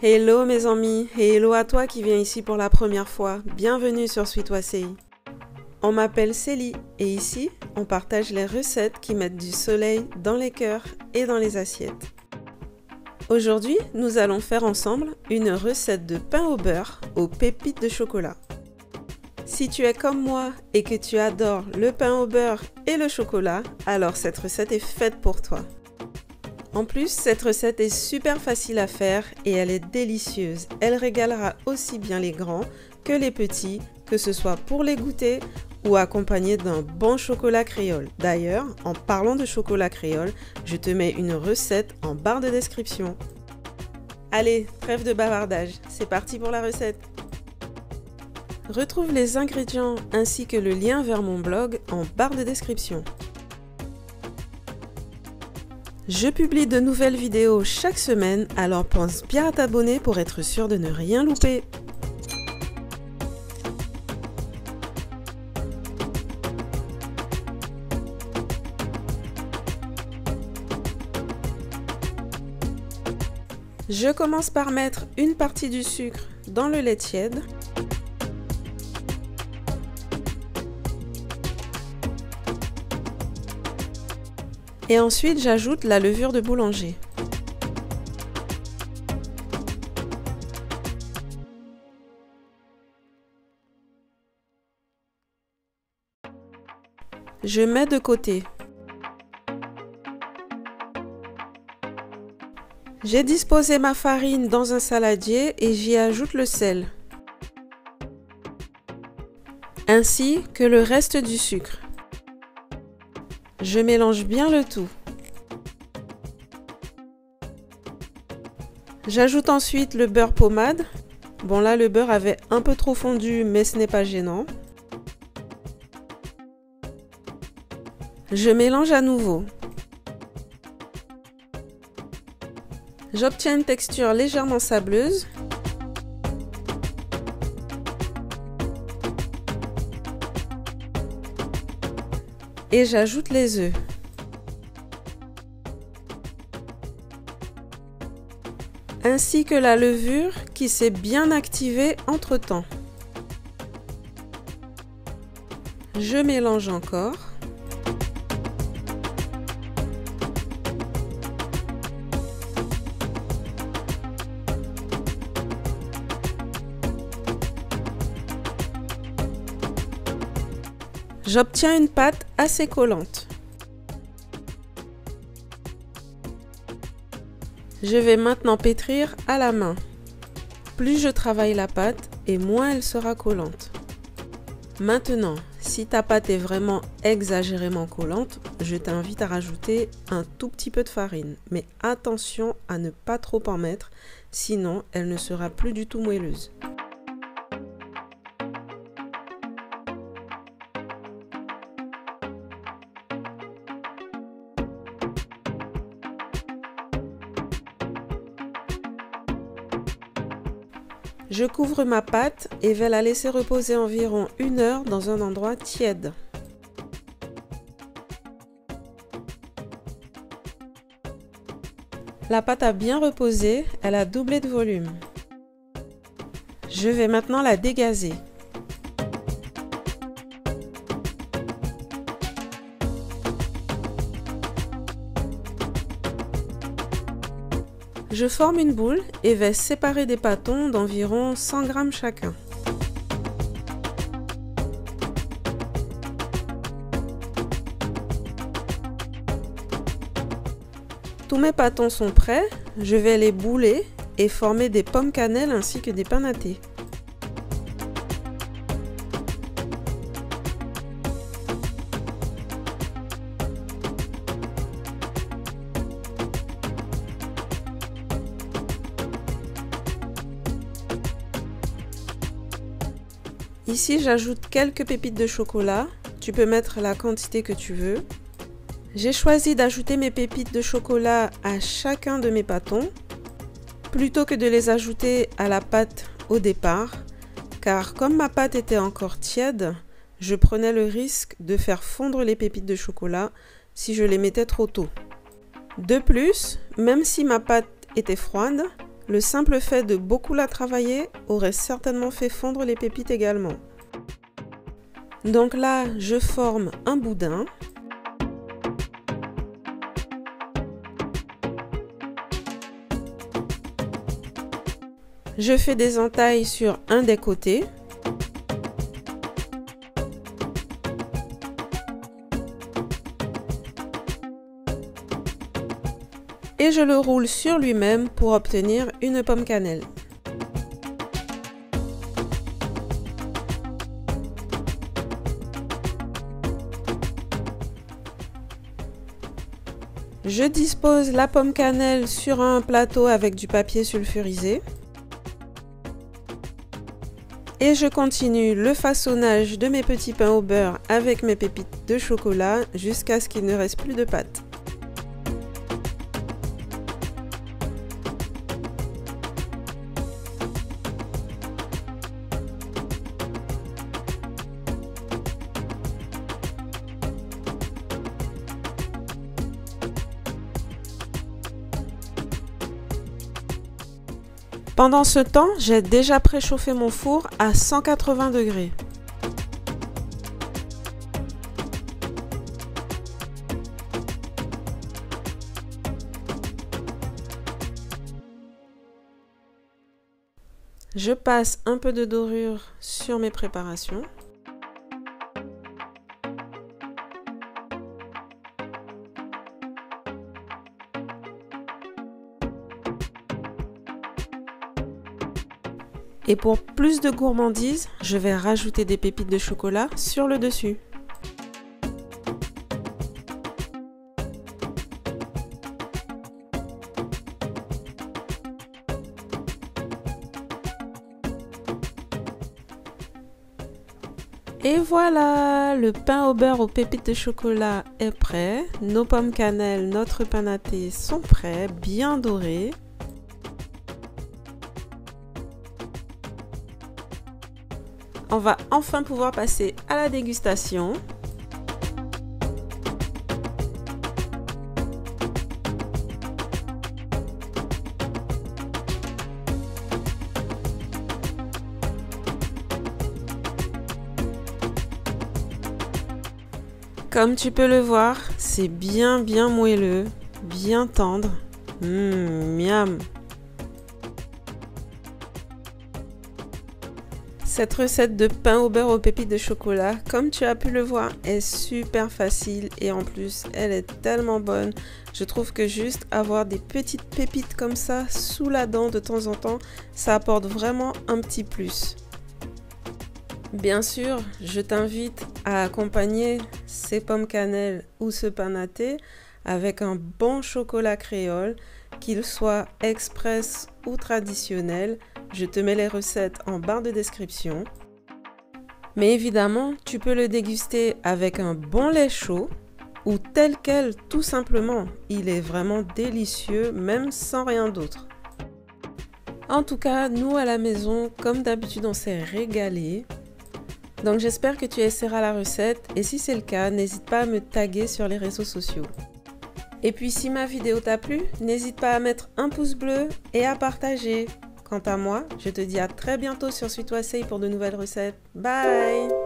Hello mes amis, et hello à toi qui viens ici pour la première fois. Bienvenue sur Sweet Wassey. On m'appelle Célie et ici, on partage les recettes qui mettent du soleil dans les cœurs et dans les assiettes. Aujourd'hui, nous allons faire ensemble une recette de pain au beurre aux pépites de chocolat. Si tu es comme moi et que tu adores le pain au beurre et le chocolat, alors cette recette est faite pour toi. En plus, cette recette est super facile à faire et elle est délicieuse. Elle régalera aussi bien les grands que les petits, que ce soit pour les goûter ou accompagné d'un bon chocolat créole. D'ailleurs, en parlant de chocolat créole, je te mets une recette en barre de description. Allez, trêve de bavardage, c'est parti pour la recette. Retrouve les ingrédients ainsi que le lien vers mon blog en barre de description. Je publie de nouvelles vidéos chaque semaine, alors pense bien à t'abonner pour être sûr de ne rien louper. Je commence par mettre une partie du sucre dans le lait tiède. Et ensuite, j'ajoute la levure de boulanger. Je mets de côté. J'ai disposé ma farine dans un saladier et j'y ajoute le sel, ainsi que le reste du sucre. Je mélange bien le tout. J'ajoute ensuite le beurre pommade. Bon là, le beurre avait un peu trop fondu, mais ce n'est pas gênant. Je mélange à nouveau. J'obtiens une texture légèrement sableuse. Et j'ajoute les œufs. Ainsi que la levure qui s'est bien activée entre-temps. Je mélange encore. J'obtiens une pâte assez collante. Je vais maintenant pétrir à la main. Plus je travaille la pâte et moins elle sera collante. Maintenant, si ta pâte est vraiment exagérément collante, je t'invite à rajouter un tout petit peu de farine. Mais attention à ne pas trop en mettre, sinon elle ne sera plus du tout moelleuse. Je couvre ma pâte et vais la laisser reposer environ 1 heure dans un endroit tiède. La pâte a bien reposé, elle a doublé de volume. Je vais maintenant la dégazer. Je forme une boule et vais séparer des pâtons d'environ 100 g chacun. Tous mes pâtons sont prêts, je vais les bouler et former des pommes cannelle ainsi que des pains nattés. Ici, j'ajoute quelques pépites de chocolat. Tu peux mettre la quantité que tu veux. J'ai choisi d'ajouter mes pépites de chocolat à chacun de mes pâtons, plutôt que de les ajouter à la pâte au départ, car comme ma pâte était encore tiède, je prenais le risque de faire fondre les pépites de chocolat si je les mettais trop tôt. De plus, même si ma pâte était froide, le simple fait de beaucoup la travailler aurait certainement fait fondre les pépites également. Donc là, je forme un boudin. Je fais des entailles sur un des côtés. Et je le roule sur lui-même pour obtenir une pomme cannelle. Je dispose la pomme cannelle sur un plateau avec du papier sulfurisé. Et je continue le façonnage de mes petits pains au beurre avec mes pépites de chocolat jusqu'à ce qu'il ne reste plus de pâte. Pendant ce temps, j'ai déjà préchauffé mon four à 180 degrés. Je passe un peu de dorure sur mes préparations. Et pour plus de gourmandise, je vais rajouter des pépites de chocolat sur le dessus. Et voilà, le pain au beurre aux pépites de chocolat est prêt. Nos pommes cannelle, notre pain natté sont prêts, bien dorés. On va enfin pouvoir passer à la dégustation. Comme tu peux le voir, c'est bien moelleux, bien tendre. Miam! Cette recette de pain au beurre aux pépites de chocolat, comme tu as pu le voir, est super facile et en plus, elle est tellement bonne. Je trouve que juste avoir des petites pépites comme ça sous la dent de temps en temps, ça apporte vraiment un petit plus. Bien sûr, je t'invite à accompagner ces pommes cannelle ou ce pain natté avec un bon chocolat créole, qu'il soit express ou traditionnel. Je te mets les recettes en barre de description. Mais évidemment, tu peux le déguster avec un bon lait chaud ou tel quel tout simplement. Il est vraiment délicieux, même sans rien d'autre. En tout cas, nous à la maison, comme d'habitude, on s'est régalé. Donc j'espère que tu essaieras la recette et si c'est le cas, n'hésite pas à me taguer sur les réseaux sociaux. Et puis si ma vidéo t'a plu, n'hésite pas à mettre un pouce bleu et à partager. Quant à moi, je te dis à très bientôt sur Sweet Wassail pour de nouvelles recettes. Bye!